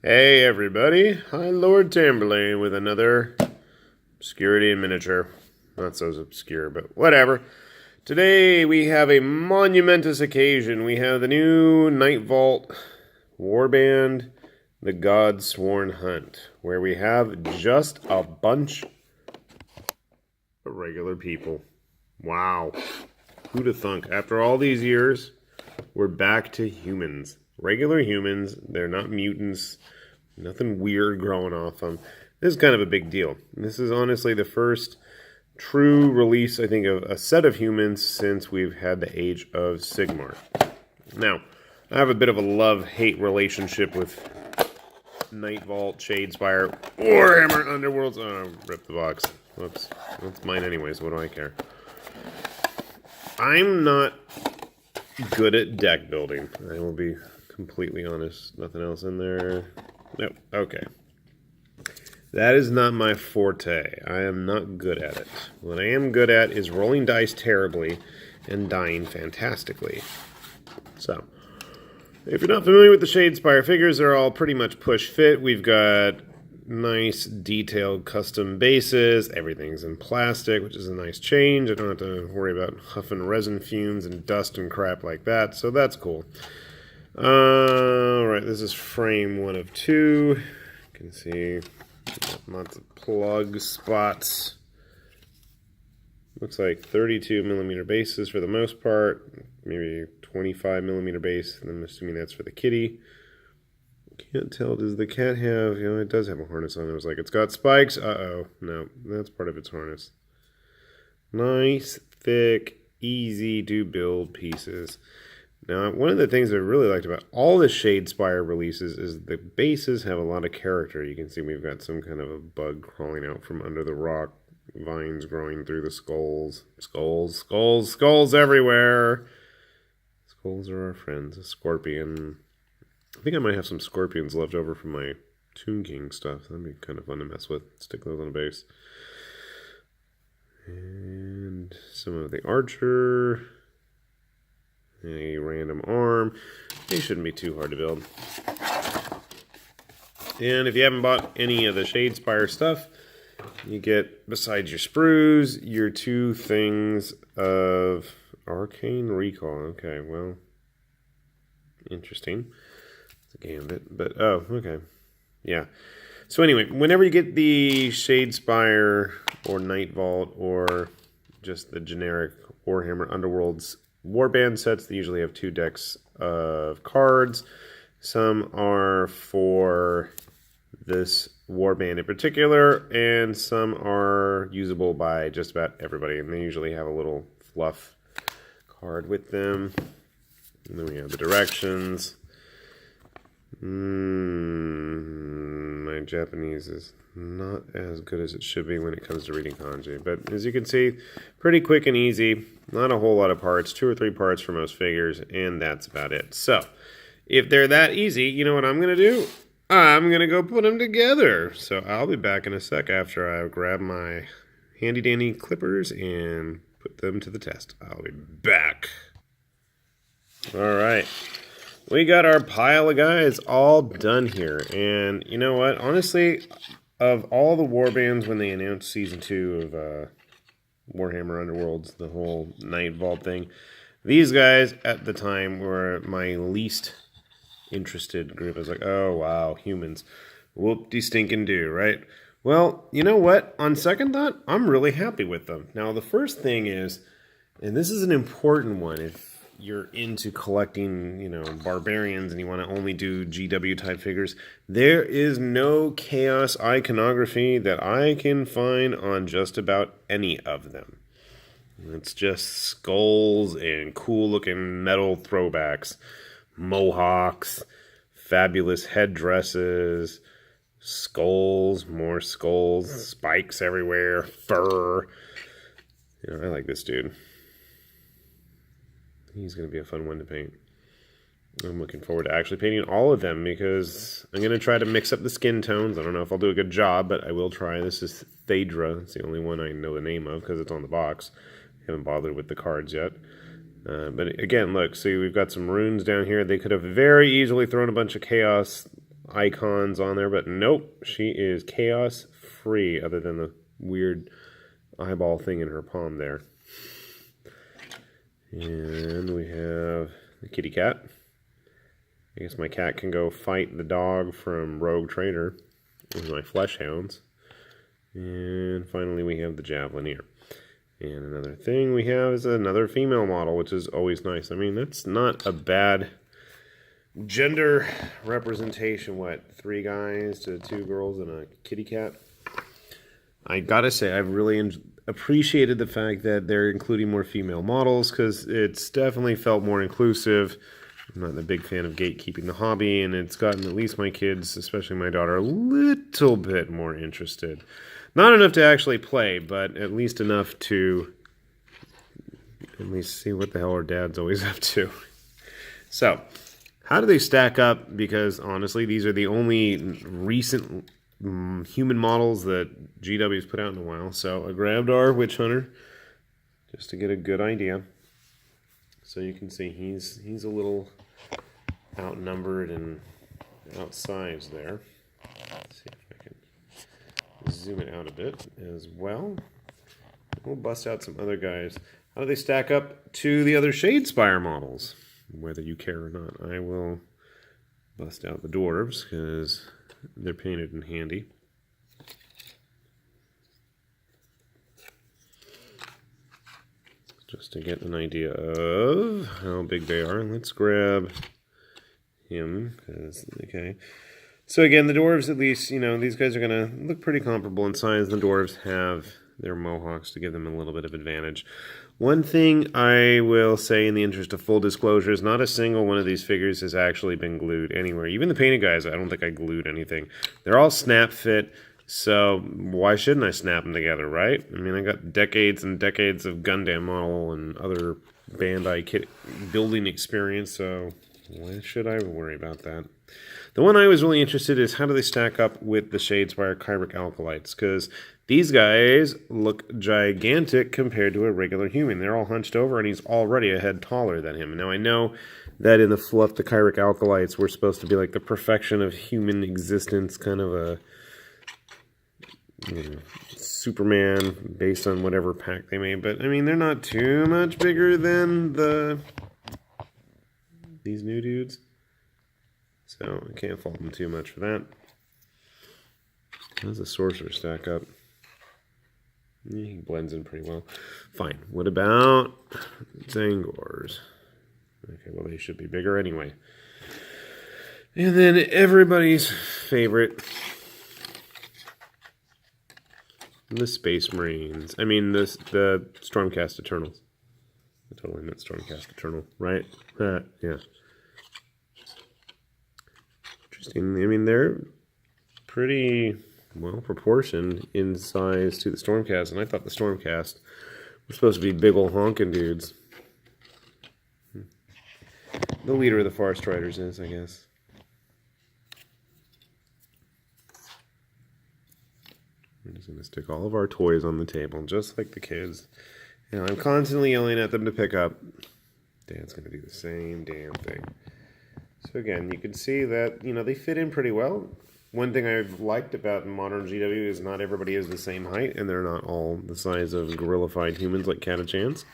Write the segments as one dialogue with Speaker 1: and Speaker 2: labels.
Speaker 1: Hey everybody, hi Lord Tamberlane with another obscurity in miniature. Not so obscure, but whatever. Today we have a monumentous occasion. We have the new Night Vault Warband, the Godsworn Hunt, where we have just a bunch of regular people. Wow. Who'd have thunk? After all these years, we're back to humans. Regular humans. They're not mutants. Nothing weird growing off them. This is kind of a big deal. This is honestly the first true release, I think, of a set of humans since we've had the Age of Sigmar. Now, I have a bit of a love-hate relationship with Night Vault, Shadespire, Warhammer Underworlds. Oh, rip the box. Whoops. That's mine anyways. What do I care? I'm not good at deck building. I will be completely honest. Nothing else in there. Nope. Okay. That is not my forte. I am not good at it. What I am good at is rolling dice terribly and dying fantastically. So, if you're not familiar with the Shadespire figures, they're all pretty much push fit. We've got nice detailed custom bases. Everything's in plastic, which is a nice change. I don't have to worry about huffing resin fumes and dust and crap like that, so that's cool. Alright, this is frame 1 of 2. You can see lots of plug spots. Looks like 32mm bases for the most part. Maybe 25mm base, and I'm assuming that's for the kitty. Can't tell, does the cat have, it does have a harness on it. I was like, it's got spikes. Uh-oh. No, that's part of its harness. Nice, thick, easy to build pieces. Now, one of the things I really liked about all the Shadespire releases is the bases have a lot of character. You can see we've got some kind of a bug crawling out from under the rock, vines growing through the skulls. Skulls everywhere. Skulls are our friends. A scorpion. I think I might have some scorpions left over from my Tomb King stuff. That'd be kind of fun to mess with. Stick those on a base. And some of the archer. A random arm. They shouldn't be too hard to build. And if you haven't bought any of the Shadespire stuff, you get, besides your sprues, your 2 things of Arcane Recall. Okay, well, interesting. It's a gambit, but, oh, okay. Yeah. So anyway, whenever you get the Shadespire or Night Vault or just the generic Warhammer Underworlds Warband sets, they usually have 2 decks of cards. Some are for this Warband in particular, and some are usable by just about everybody, and they usually have a little fluff card with them. And then we have the directions. My Japanese is not as good as it should be when it comes to reading kanji. But as you can see, pretty quick and easy. Not a whole lot of parts. 2 or 3 parts for most figures, and that's about it. So, if they're that easy, you know what I'm going to do? I'm going to go put them together. So I'll be back in a sec after I grab my handy-dandy clippers and put them to the test. I'll be back. Alright. We got our pile of guys all done here. And you know what? Honestly, of all the warbands when they announced Season 2 of Warhammer Underworlds, the whole Night Vault thing, these guys at the time were my least interested group. I was like, oh wow, humans. Whoop-de-stinkin'-do, right? Well, you know what? On second thought, I'm really happy with them. Now, the first thing is, and this is an important one, if you're into collecting, Barbarians and you want to only do GW type figures, there is no CHAOS iconography that I can find on just about any of them. It's just skulls and cool looking metal throwbacks, mohawks, fabulous headdresses, skulls, more skulls, spikes everywhere, fur. I like this dude. He's going to be a fun one to paint. I'm looking forward to actually painting all of them because I'm going to try to mix up the skin tones. I don't know if I'll do a good job, but I will try. This is Thedra. It's the only one I know the name of because it's on the box. I haven't bothered with the cards yet. But again, look, see, we've got some runes down here. They could have very easily thrown a bunch of CHAOS icons on there, but nope, she is chaos free other than the weird eyeball thing in her palm there. And we have the kitty cat. I guess my cat can go fight the dog from Rogue Trader with my flesh hounds. And finally we have the javelin here. And another thing we have is another female model, which is always nice. I mean, that's not a bad gender representation. What, 3 guys to 2 girls and a kitty cat? I gotta say, I've really appreciated the fact that they're including more female models, because it's definitely felt more inclusive. I'm not a big fan of gatekeeping the hobby, and it's gotten at least my kids, especially my daughter, a little bit more interested. Not enough to actually play, but at least enough to at least see what the hell our dad's always up to. So, how do they stack up? Because honestly, these are the only recent human models that GW's put out in a while. So I grabbed our Witch Hunter just to get a good idea. So you can see he's a little outnumbered and outsized there. Let's see if I can zoom it out a bit as well. We'll bust out some other guys. How do they stack up to the other Shadespire models? Whether you care or not, I will bust out the dwarves because they're painted and handy. Just to get an idea of how big they are. Let's grab him, because, okay. So again, the dwarves, at least, you know, these guys are going to look pretty comparable in size. The dwarves have their mohawks to give them a little bit of advantage. One thing I will say in the interest of full disclosure is not a single one of these figures has actually been glued anywhere. Even the painted guys, I don't think I glued anything. They're all snap fit, so why shouldn't I snap them together, right? I mean, I got decades and decades of Gundam model and other Bandai kit building experience, so why should I worry about that? The one I was really interested in is how do they stack up with the Shadespire Kyric Alkalites, because these guys look gigantic compared to a regular human. They're all hunched over, and he's already a head taller than him. Now, I know that in the fluff, the Kyric Alkalites were supposed to be like the perfection of human existence, kind of a Superman based on whatever pack they made. But, I mean, they're not too much bigger than these new dudes. So, I can't fault them too much for that. How does the Sorcerer stack up? He blends in pretty well. Fine. What about Zangors? Okay, well, they should be bigger anyway. And then everybody's favorite, the Space Marines. I mean, the Stormcast Eternals. I totally meant Stormcast Eternal, right? Yeah. Interesting. I mean, they're pretty well proportioned in size to the Stormcast, and I thought the Stormcast were supposed to be big ol' honking dudes. The leader of the Forest Riders is, I guess. We're just going to stick all of our toys on the table, just like the kids. And I'm constantly yelling at them to pick up. Dad's going to do the same damn thing. So again, you can see that, you know, they fit in pretty well. One thing I've liked about modern GW is not everybody is the same height, and they're not all the size of gorilla-fied humans like Catachans.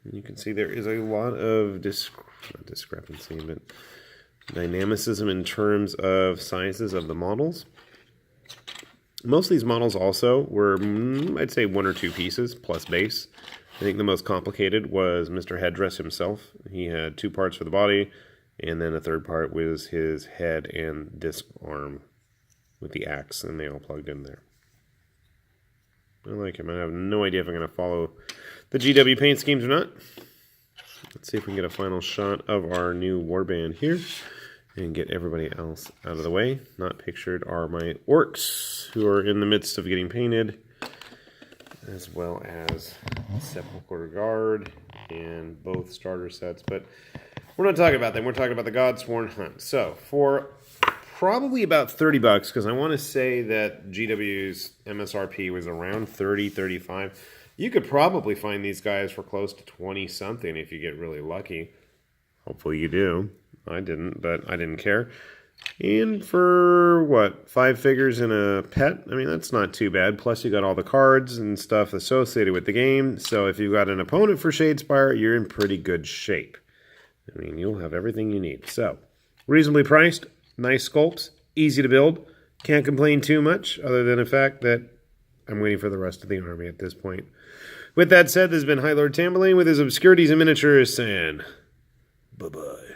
Speaker 1: You can see there is a lot of not discrepancy, but dynamicism in terms of sizes of the models. Most of these models also were, I'd say, 1 or 2 pieces plus base. I think the most complicated was Mr. Headdress himself. He had 2 parts for the body, and then the third part was his head and this arm with the axe, and they all plugged in there. I like him. I have no idea if I'm going to follow the GW paint schemes or not. Let's see if we can get a final shot of our new Warband here and get everybody else out of the way. Not pictured are my orcs, who are in the midst of getting painted, as well as Sepulchre Guard and both starter sets. But we're not talking about them. We're talking about the Godsworn Hunt. So for probably about 30 bucks, because I want to say that GW's MSRP was around 30, 35. You could probably find these guys for close to 20 something if you get really lucky. Hopefully you do. I didn't, but I didn't care. And for, what, 5 figures and a pet? I mean, that's not too bad. Plus, you got all the cards and stuff associated with the game. So if you've got an opponent for Shadespire, you're in pretty good shape. I mean, you'll have everything you need. So, reasonably priced, nice sculpts, easy to build. Can't complain too much, other than the fact that I'm waiting for the rest of the army at this point. With that said, this has been High Lord Tamberlane with his Obscurities and Miniatures saying bye-bye.